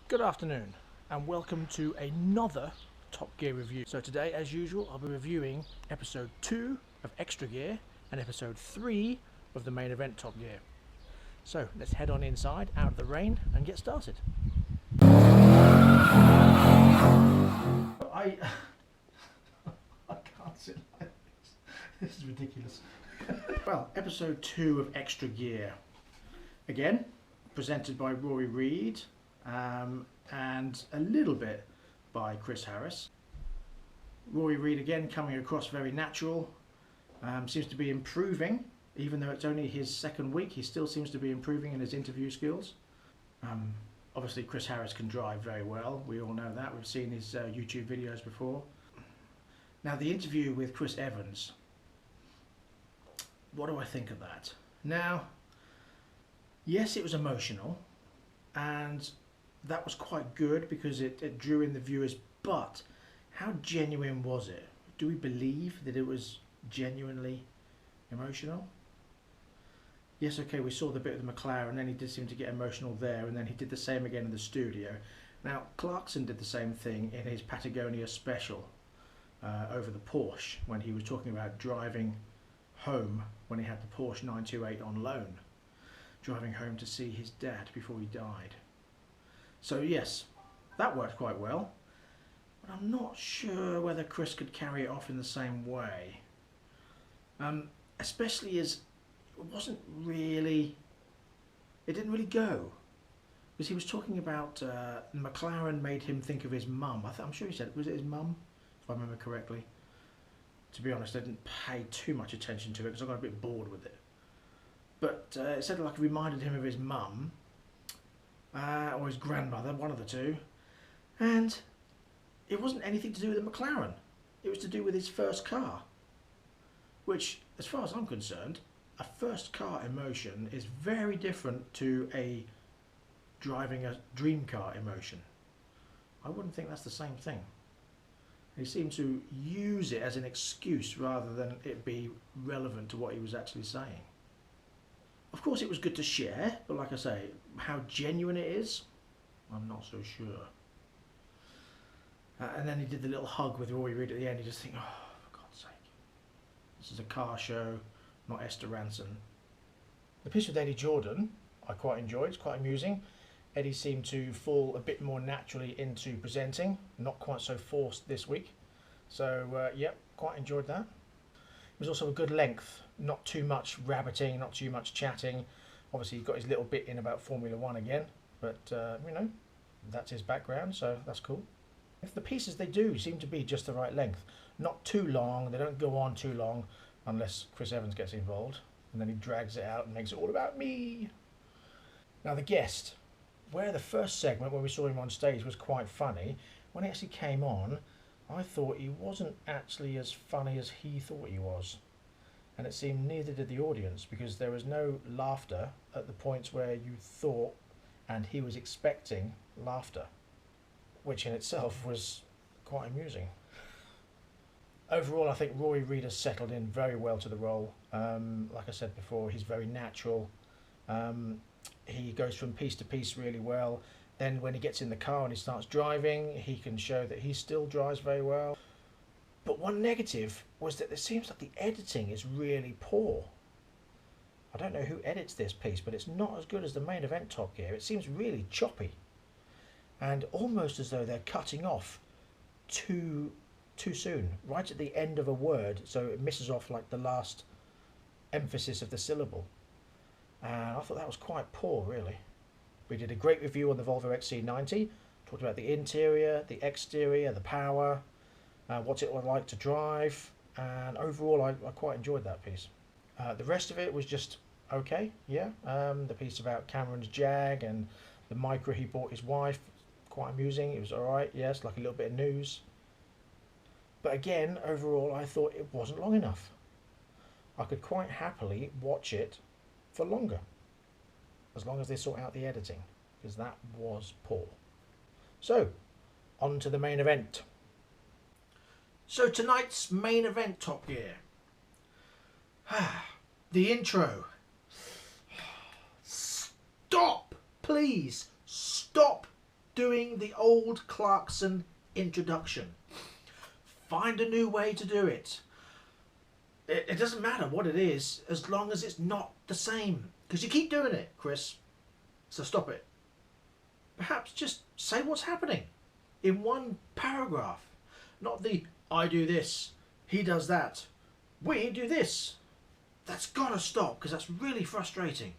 Good afternoon and welcome to another Top Gear review. So today, as usual, I'll be reviewing episode 2 of Extra Gear and episode 3 of the main event Top Gear. So let's head on inside, out of the rain, and get started. I can't sit like this. This is ridiculous. Well, episode 2 of Extra Gear. Again, presented by Rory Reid. And a little bit by Chris Harris. Rory Reid again coming across very natural, seems to be improving, even though it's only his second week, he still seems to be improving in his interview skills. Obviously Chris Harris can drive very well, we all know that, we've seen his YouTube videos before. Now the interview with Chris Evans, what do I think of that? Now, yes, it was emotional, and that was quite good because it drew in the viewers, but how genuine was it? Do we believe that it was genuinely emotional? Yes, okay, we saw the bit of the McLaren, and then he did seem to get emotional there, and then he did the same again in the studio. Now, Clarkson did the same thing in his Patagonia special over the Porsche, when he was talking about driving home when he had the Porsche 928 on loan, driving home to see his dad before he died. So yes, that worked quite well, but I'm not sure whether Chris could carry it off in the same way. Especially as it didn't really go. Because he was talking about McLaren made him think of his mum. I'm sure he said, was it his mum? If I remember correctly. To be honest, I didn't pay too much attention to it because I got a bit bored with it. But it said like it reminded him of his mum. Or his grandmother, one of the two, and it wasn't anything to do with the McLaren. It was to do with his first car, which, as far as I'm concerned, a first car emotion is very different to a driving a dream car emotion. I wouldn't think that's the same thing. He seemed to use it as an excuse rather than it be relevant to what he was actually saying. Of course it was good to share, but like I say, how genuine it is, I'm not so sure. And then he did the little hug with Rory Reid at the end. You just think, oh, for God's sake. This is a car show, not Esther Rantzen. The piece with Eddie Jordan, I quite enjoyed. It's quite amusing. Eddie seemed to fall a bit more naturally into presenting, not quite so forced this week. So, yep, quite enjoyed that. It was also a good length, not too much rabbiting, not too much chatting. Obviously he got his little bit in about Formula 1 again, but you know, that's his background, so that's cool. If the pieces they do seem to be just the right length, not too long, they don't go on too long unless Chris Evans gets involved, and then he drags it out and makes it all about me. Now the guest, where the first segment where we saw him on stage was quite funny, when he actually came on, I thought he wasn't actually as funny as he thought he was. And it seemed neither did the audience, because there was no laughter at the points where you thought and he was expecting laughter, which in itself was quite amusing. Overall, I think Rory Reid has settled in very well to the role. Like I said before, he's very natural. He goes from piece to piece really well. Then when he gets in the car and he starts driving, he can show that he still drives very well. But one negative was that it seems like the editing is really poor. I don't know who edits this piece, but it's not as good as the main event Top Gear. It seems really choppy, and almost as though they're cutting off too soon, right at the end of a word, so it misses off like the last emphasis of the syllable. And I thought that was quite poor, really. We did a great review on the Volvo XC90, talked about the interior, the exterior, the power, what it was like to drive, and overall I quite enjoyed that piece. The rest of it was just okay, yeah. The piece about Cameron's Jag and the Micra he bought his wife, quite amusing. It was alright, yes, like a little bit of news. But again, overall I thought it wasn't long enough. I could quite happily watch it for longer, as long as they sort out the editing, because that was poor. So, on to the main event. So tonight's main event Top Gear. The intro. Stop! Please, stop doing the old Clarkson introduction. Find a new way to do it. It doesn't matter what it is, as long as it's not the same. Because you keep doing it, Chris. So stop it. Perhaps just say what's happening in one paragraph. Not the, I do this, he does that, we do this. That's got to stop, because that's really frustrating.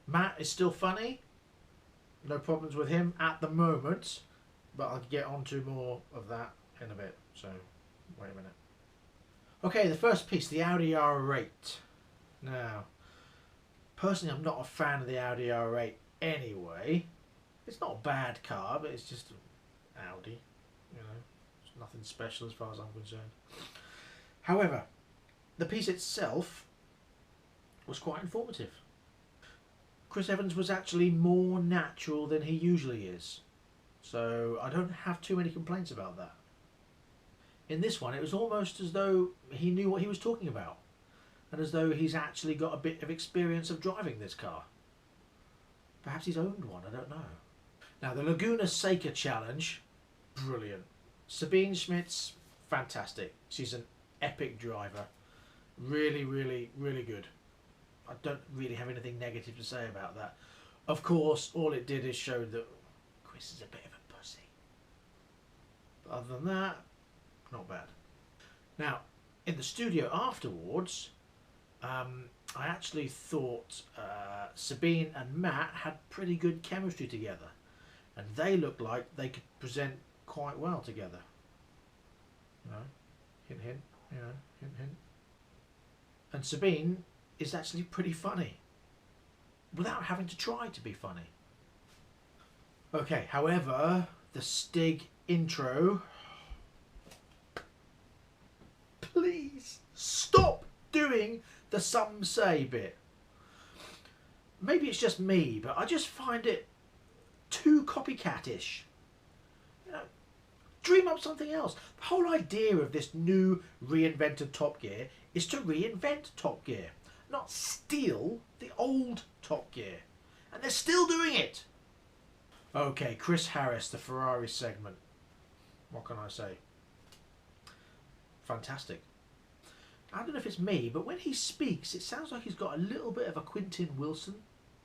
Matt is still funny. No problems with him at the moment. But I'll get on to more of that in a bit. So, wait a minute. Okay, the first piece, the Audi R8. Now, personally, I'm not a fan of the Audi R8 anyway. It's not a bad car, but it's just Audi. You know, it's nothing special as far as I'm concerned. However, the piece itself was quite informative. Chris Evans was actually more natural than he usually is. So I don't have too many complaints about that. In this one, it was almost as though he knew what he was talking about, and as though he's actually got a bit of experience of driving this car. Perhaps he's owned one, I don't know. Now, the Laguna Seca Challenge, brilliant. Sabine Schmitz, fantastic. She's an epic driver. Really, really, really good. I don't really have anything negative to say about that. Of course, all it did is show that Chris is a bit of a pussy. But other than that, not bad. Now, in the studio afterwards, I actually thought Sabine and Matt had pretty good chemistry together, and they looked like they could present quite well together. You know, hint, hint. You know, hint, hint. And Sabine is actually pretty funny, without having to try to be funny. Okay, however, the Stig intro. Please stop doing the some say bit. Maybe it's just me, but I just find it too copycat-ish. You know, dream up something else. The whole idea of this new reinvented Top Gear is to reinvent Top Gear, not steal the old Top Gear. And they're still doing it. Okay, Chris Harris, the Ferrari segment. What can I say? Fantastic. I don't know if it's me, but when he speaks, it sounds like he's got a little bit of a Quentin Wilson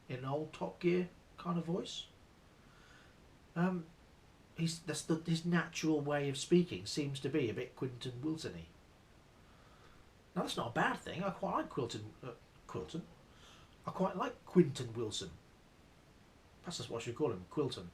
in old Top Gear kind of voice. His natural way of speaking seems to be a bit Quentin Wilson-y. Now, that's not a bad thing. I quite like Quilton. I quite like Quentin Wilson. Perhaps that's what I should call him, Quilton.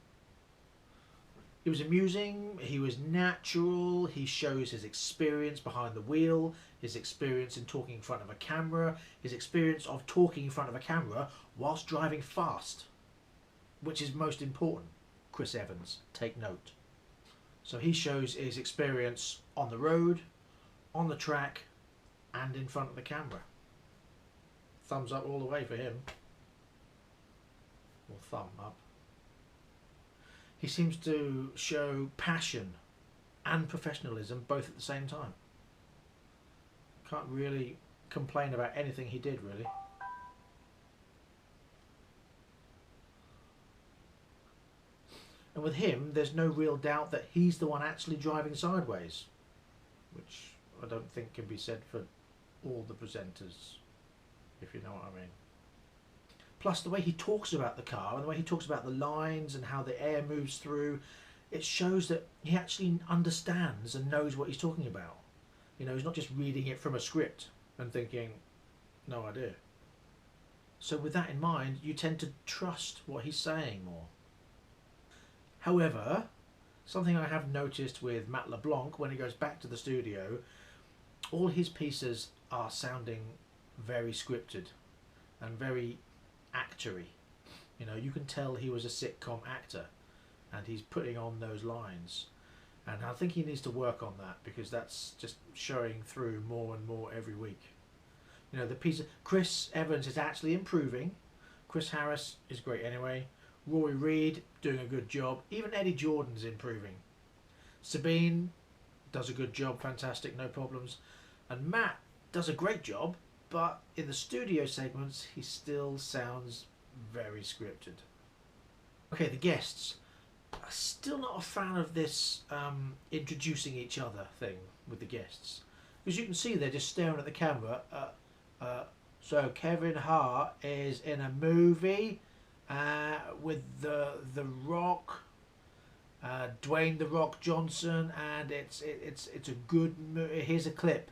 He was amusing, he was natural, he shows his experience behind the wheel, his experience in talking in front of a camera, his experience of talking in front of a camera whilst driving fast, which is most important. Chris Evans, take note. So he shows his experience on the road, on the track, and in front of the camera. Thumbs up all the way for him. Or thumb up. He seems to show passion and professionalism both at the same time. Can't really complain about anything he did, really. And with him, there's no real doubt that he's the one actually driving sideways, which I don't think can be said for all the presenters, if you know what I mean. Plus, the way he talks about the car and the way he talks about the lines and how the air moves through, it shows that he actually understands and knows what he's talking about. You know, he's not just reading it from a script and thinking, no idea. So with that in mind, you tend to trust what he's saying more. However, something I have noticed with Matt LeBlanc when he goes back to the studio, all his pieces are sounding very scripted and very actory. You know, you can tell he was a sitcom actor and he's putting on those lines, and I think he needs to work on that because that's just showing through more and more every week. You know, the piece of Chris Evans is actually improving. Chris Harris is great anyway. Rory Reid doing a good job. Even Eddie Jordan's improving. Sabine does a good job, fantastic, no problems. And Matt does a great job, but in the studio segments he still sounds very scripted. Okay, the guests. I'm still not a fan of this introducing each other thing with the guests. Because you can see they're just staring at the camera. So Kevin Hart is in a movie with the Rock, Dwayne the Rock Johnson, and it's a good movie. Here's a clip.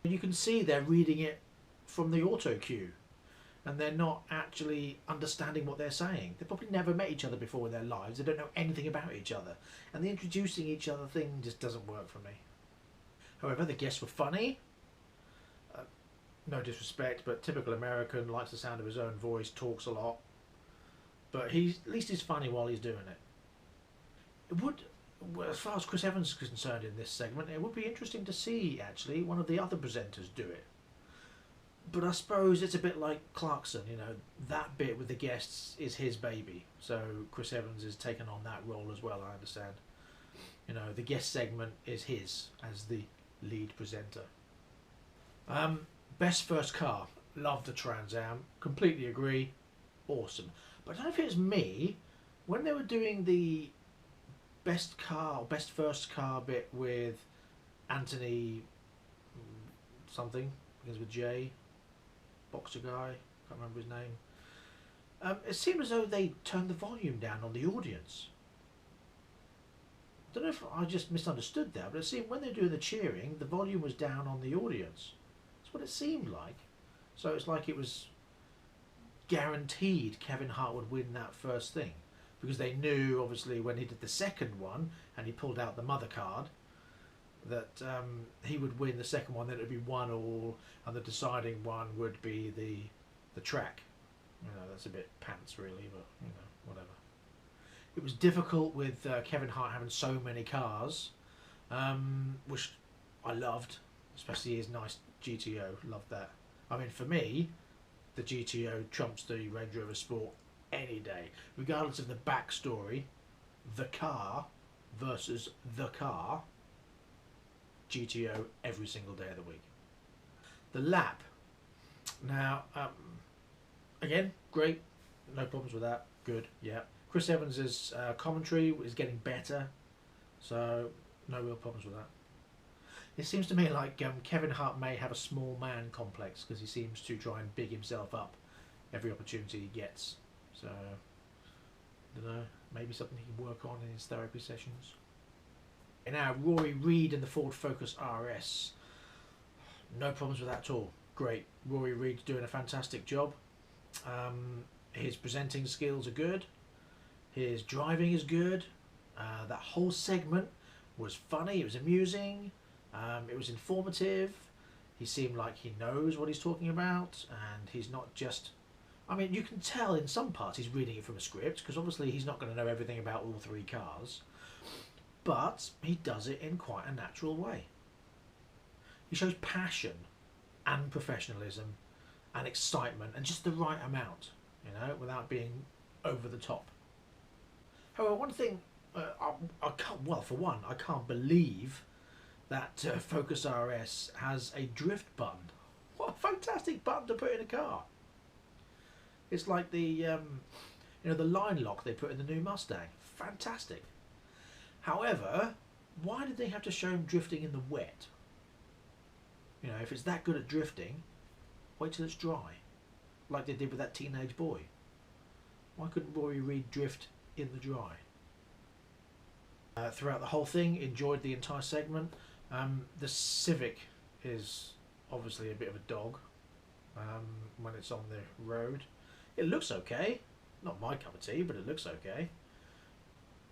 You can see they're reading it from the auto cue, and they're not actually understanding what they're saying. They've probably never met each other before in their lives. They don't know anything about each other, and the introducing each other thing just doesn't work for me. However, the guests were funny. No disrespect, but typical American, likes the sound of his own voice, talks a lot. But at least he's funny while he's doing it. It would, well, as far as Chris Evans is concerned in this segment, it would be interesting to see actually one of the other presenters do it. But I suppose it's a bit like Clarkson, you know, that bit with the guests is his baby. So Chris Evans has taken on that role as well, I understand. You know, the guest segment is his as the lead presenter. Best first car. Love the Trans Am. Completely agree. Awesome. But I don't know if it was me, when they were doing the best car or best first car bit with Anthony something, begins with J, boxer guy, can't remember his name. It seemed as though they turned the volume down on the audience. I don't know if I just misunderstood that, but it seemed when they were doing the cheering, the volume was down on the audience. That's what it seemed like. So it's like it was guaranteed Kevin Hart would win that first thing, because they knew obviously when he did the second one and he pulled out the mother card that he would win the second one, then it would be 1-1, and the deciding one would be the track. You know, that's a bit pants really, but you know, whatever. It was difficult with Kevin Hart having so many cars, which I loved, especially his nice GTO. Loved that. I mean, for me, the GTO trumps the Range Rover Sport any day, regardless of the backstory. The car versus the car. GTO every single day of the week. The lap. Now, again, great. No problems with that. Good. Yeah. Chris Evans' commentary is getting better, so no real problems with that. It seems to me like Kevin Hart may have a small man complex because he seems to try and big himself up every opportunity he gets. So, I don't know, maybe something he can work on in his therapy sessions. And now, Rory Reid in the Ford Focus RS. No problems with that at all. Great. Rory Reid's doing a fantastic job. His presenting skills are good. His driving is good. That whole segment was funny. It was amusing. It was informative. He seemed like he knows what he's talking about, and he's not just... I mean, you can tell in some parts he's reading it from a script, because obviously he's not going to know everything about all three cars, but he does it in quite a natural way. He shows passion and professionalism and excitement, and just the right amount, you know, without being over the top. However, one thing, I can't, well, for one, I can't believe that Focus RS has a drift button. What a fantastic button to put in a car. It's like the, you know, the line lock they put in the new Mustang. Fantastic. However, why did they have to show him drifting in the wet? You know, if it's that good at drifting, wait till it's dry, like they did with that teenage boy. Why couldn't Rory Reid drift in the dry? Throughout the whole thing, enjoyed the entire segment. The Civic is obviously a bit of a dog when it's on the road. It looks okay. Not my cup of tea, but it looks okay.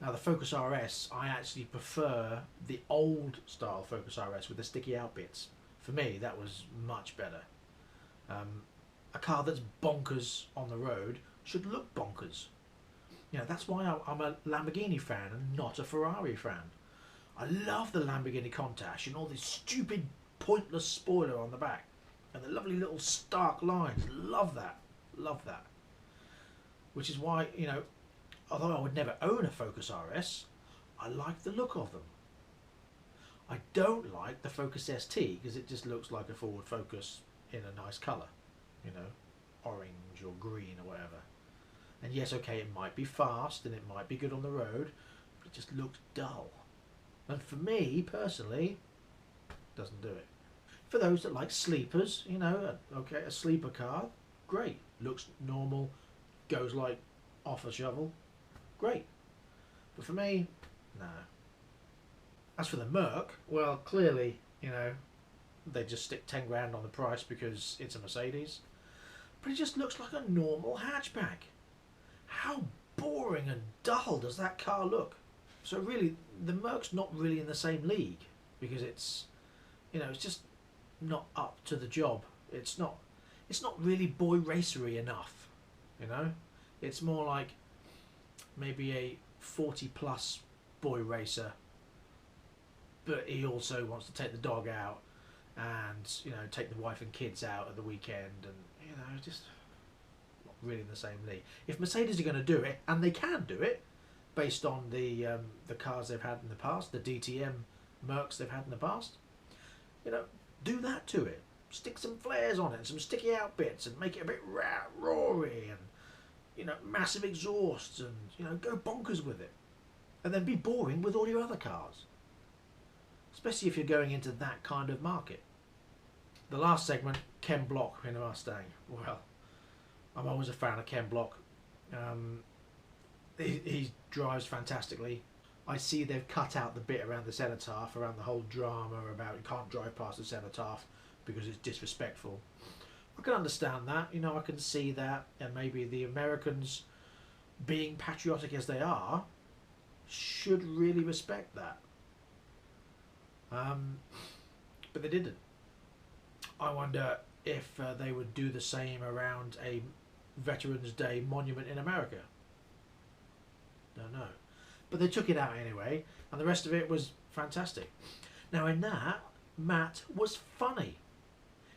Now the Focus RS, I actually prefer the old style Focus RS with the sticky out bits. For me, that was much better. A car that's bonkers on the road should look bonkers. You know, that's why I'm a Lamborghini fan and not a Ferrari fan. I love the Lamborghini Countach and all this stupid, pointless spoiler on the back. And the lovely little stark lines. Love that. Love that. Which is why, you know, although I would never own a Focus RS, I like the look of them. I don't like the Focus ST because it just looks like a Ford Focus in a nice colour. You know, orange or green or whatever. And yes, okay, it might be fast and it might be good on the road, but it just looks dull. And for me personally, it doesn't do it. For those that like sleepers, you know, okay, a sleeper car, great, looks normal, goes like off a shovel, great. But for me, no. As for the Merc, well, clearly, you know, they just stick 10 grand on the price because it's a Mercedes. But it just looks like a normal hatchback. How boring and dull does that car look? So really, the Merc's not really in the same league because it's, you know, it's just not up to the job. It's not really boy racery enough, you know. It's more like maybe a 40 plus boy racer, but he also wants to take the dog out and, you know, take the wife and kids out at the weekend, and, you know, just not really in the same league. If Mercedes are going to do it, and they can do it based on the cars they've had in the past, the DTM Mercs they've had in the past, you know, do that to it. Stick some flares on it, some sticky out bits, and make it a bit roary, and, you know, massive exhausts, and, you know, go bonkers with it. And then be boring with all your other cars. Especially if you're going into that kind of market. The last segment, Ken Block in a Mustang. Well, I'm always a fan of Ken Block. He drives fantastically. I see they've cut out the bit around the cenotaph, around the whole drama about you can't drive past the cenotaph because it's disrespectful. I can understand that, you know, I can see that, and maybe the Americans, being patriotic as they are, should really respect that. But they didn't. I wonder if they would do the same around a Veterans Day monument in America. Don't know. But they took it out anyway, and the rest of it was fantastic. Now in that, Matt was funny.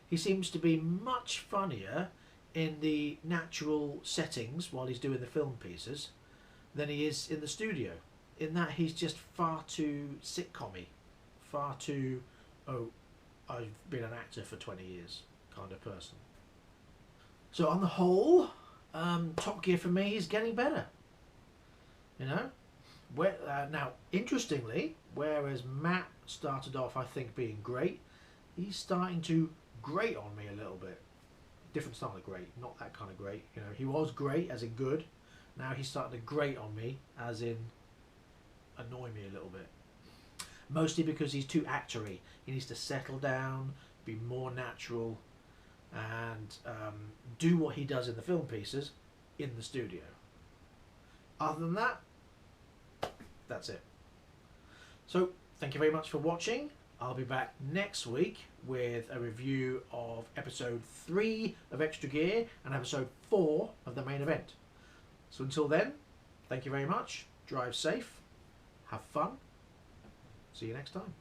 He seems to be much funnier in the natural settings while he's doing the film pieces than he is in the studio. In that he's just far too sitcom-y, far too, oh, I've been an actor for 20 years kind of person. So on the whole, Top Gear for me is getting better. You know? Now, interestingly, whereas Matt started off, I think, being great, he's starting to grate on me a little bit. Different style of grate, not that kind of grate. You know, he was great, as in good. Now he's starting to grate on me, as in annoy me a little bit. Mostly because he's too actory. He needs to settle down, be more natural, and do what he does in the film pieces in the studio. Other than that, that's it. So, thank you very much for watching. I'll be back next week with a review of episode 3 of Extra Gear and episode 4 of the main event. So until then, thank you very much. Drive safe. Have fun. See you next time.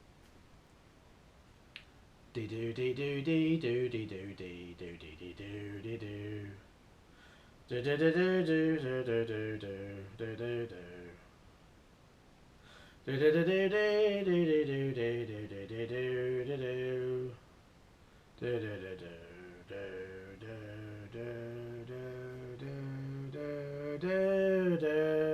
Dee doo dee doo dee doo dee doo dee doo dee dee doo dee doo. Do do do do do do do do do do do. Do do do do do do do do do do do do do do. Do do do do do do do do do do do.